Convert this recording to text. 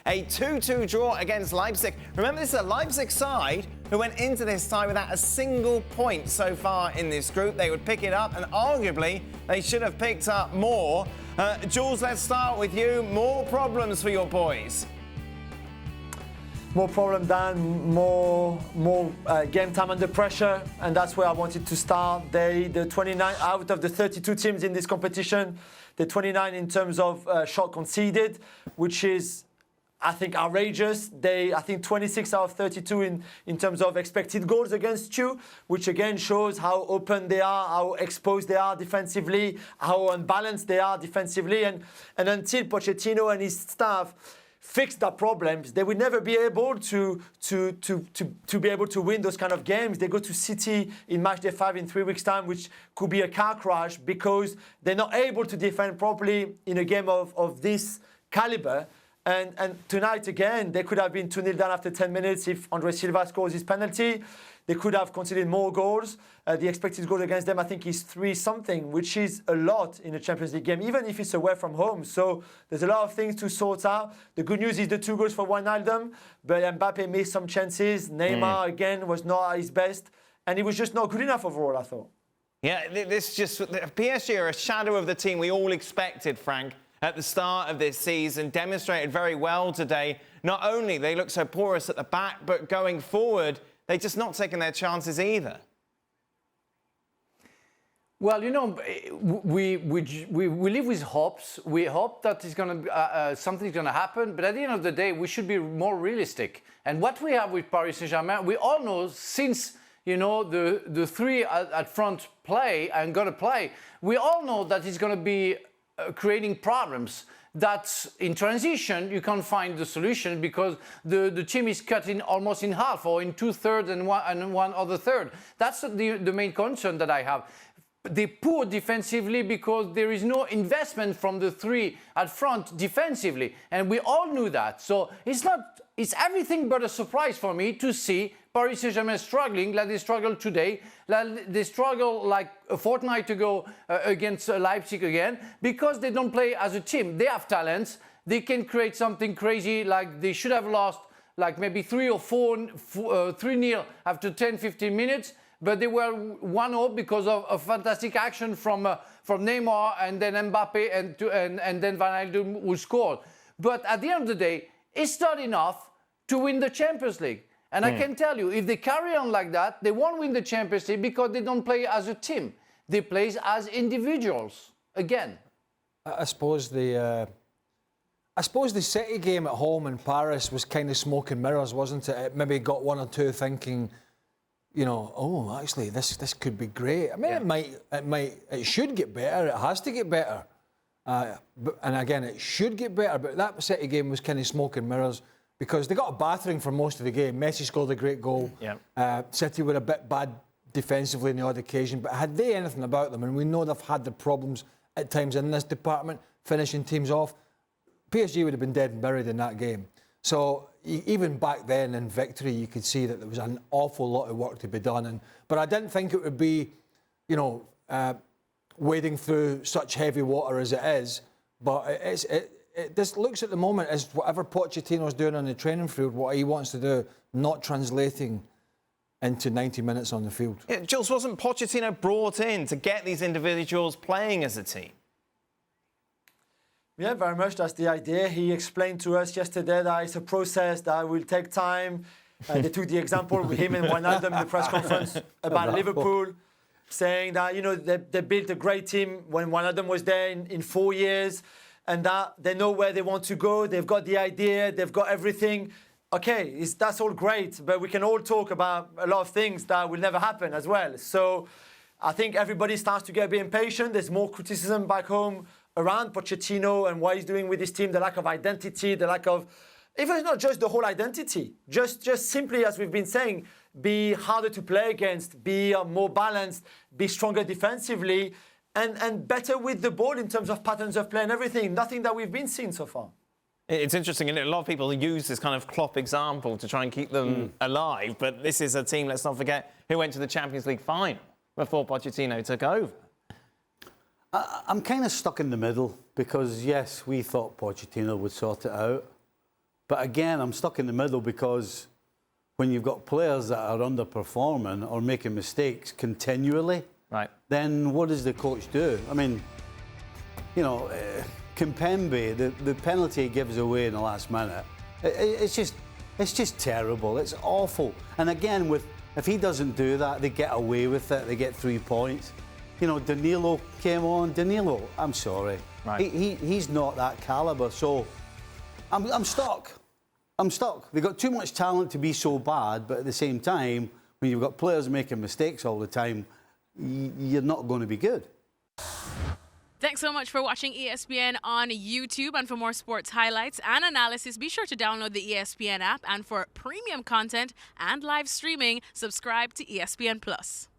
a 2-2 draw against Leipzig. Remember, this is a Leipzig side who went into this tie without a single point so far in this group. They would pick it up, and arguably they should have picked up more. Jules, let's start with you. More problems for your boys. More problem, Dan, more game time under pressure, and that's where I wanted to start. The 29 out of the 32 teams in this competition, the 29 in terms of shot conceded, which is, I think, outrageous. I think 26 out of 32 in terms of expected goals against you, which again shows how open they are, how exposed they are defensively, how unbalanced they are defensively, and until Pochettino and his staff fix the problems, they will never be able to be able to win those kind of games. They go to City in match day 5 in 3 weeks' time, which could be a car crash because they're not able to defend properly in a game of this caliber. And tonight again, they could have been 2-0 down after 10 minutes if Andre Silva scores his penalty. They could have conceded more goals. The expected goal against them, I think, is 3-something, which is a lot in a Champions League game, even if it's away from home. So there's a lot of things to sort out. The good news is the 2 goals for Wijnaldum, but Mbappe missed some chances. Neymar, again, was not at his best. And he was just not good enough overall, I thought. Yeah, PSG are a shadow of the team we all expected, Frank, at the start of this season. Demonstrated very well today. Not only they look so porous at the back, but going forward, they're just not taking their chances either. Well, you know, we live with hopes. We hope that it's going to something's going to happen. But at the end of the day, we should be more realistic. And what we have with Paris Saint-Germain, we all know since, you know, the three at front play and going to play, we all know that it's going to be creating problems. That in transition you can't find the solution because the team is cut in almost in half or in 2/3 and one other third. That's the main concern that I have. They poor defensively because there is no investment from the three at front defensively, and we all knew that. So it's everything but a surprise for me to see Paris Saint-Germain struggling like they struggled today, like they struggled like a fortnight ago against Leipzig again, because they don't play as a team. They have talents. They can create something crazy, like they should have lost like maybe 3 or 3-0 after 10-15 minutes, but they were 1-0 because of a fantastic action from Neymar and then Mbappe and then Wijnaldum who scored. But at the end of the day, it's not enough to win the Champions League. And I can tell you, if they carry on like that, they won't win the Champions League because they don't play as a team. They play as individuals again. I suppose the City game at home in Paris was kind of smoke and mirrors, wasn't it? It maybe got one or two thinking, you know, oh, actually, this could be great. I mean, it should get better. It has to get better. And again, it should get better. But that City game was kind of smoke and mirrors because they got a battering for most of the game. Messi scored a great goal. Yeah. City were a bit bad defensively on the odd occasion, but had they anything about them, and we know they've had the problems at times in this department, finishing teams off, PSG would have been dead and buried in that game. So even back then in victory, you could see that there was an awful lot of work to be done. But I didn't think it would be, you know, wading through such heavy water as it is. But this looks at the moment as whatever Pochettino's doing on the training field, what he wants to do, not translating into 90 minutes on the field. Yeah, Jules, wasn't Pochettino brought in to get these individuals playing as a team? Yeah, very much. That's the idea. He explained to us yesterday that it's a process that will take time. They took the example with him and Wijnaldum in the press conference about Liverpool, saying that, you know, they built a great team when Wijnaldum was there in 4 years, and that they know where they want to go. They've got the idea. They've got everything. Okay, that's all great, but we can all talk about a lot of things that will never happen as well. So I think everybody starts to get a bit impatient. There's more criticism back home around Pochettino and what he's doing with his team, the lack of identity, the lack of, even it's not just the whole identity, just simply, as we've been saying, be harder to play against, be more balanced, be stronger defensively, and better with the ball in terms of patterns of play and everything. Nothing that we've been seeing so far. It's interesting, and a lot of people use this kind of Klopp example to try and keep them alive, but this is a team, let's not forget, who went to the Champions League final before Pochettino took over. I'm kind of stuck in the middle because, yes, we thought Pochettino would sort it out. But again, I'm stuck in the middle because when you've got players that are underperforming or making mistakes continually, Right. then what does the coach do? I mean, you know, Kimpembe, the penalty he gives away in the last minute, it's just terrible. It's awful. And again, if he doesn't do that, they get away with it. They get 3 points. You know, Danilo came on. Danilo, I'm sorry, Right. he's not that caliber. So I'm stuck. I'm stuck. They've got too much talent to be so bad, but at the same time, when you've got players making mistakes all the time, you're not going to be good. Thanks so much for watching ESPN on YouTube. And for more sports highlights and analysis, be sure to download the ESPN app. And for premium content and live streaming, subscribe to ESPN Plus.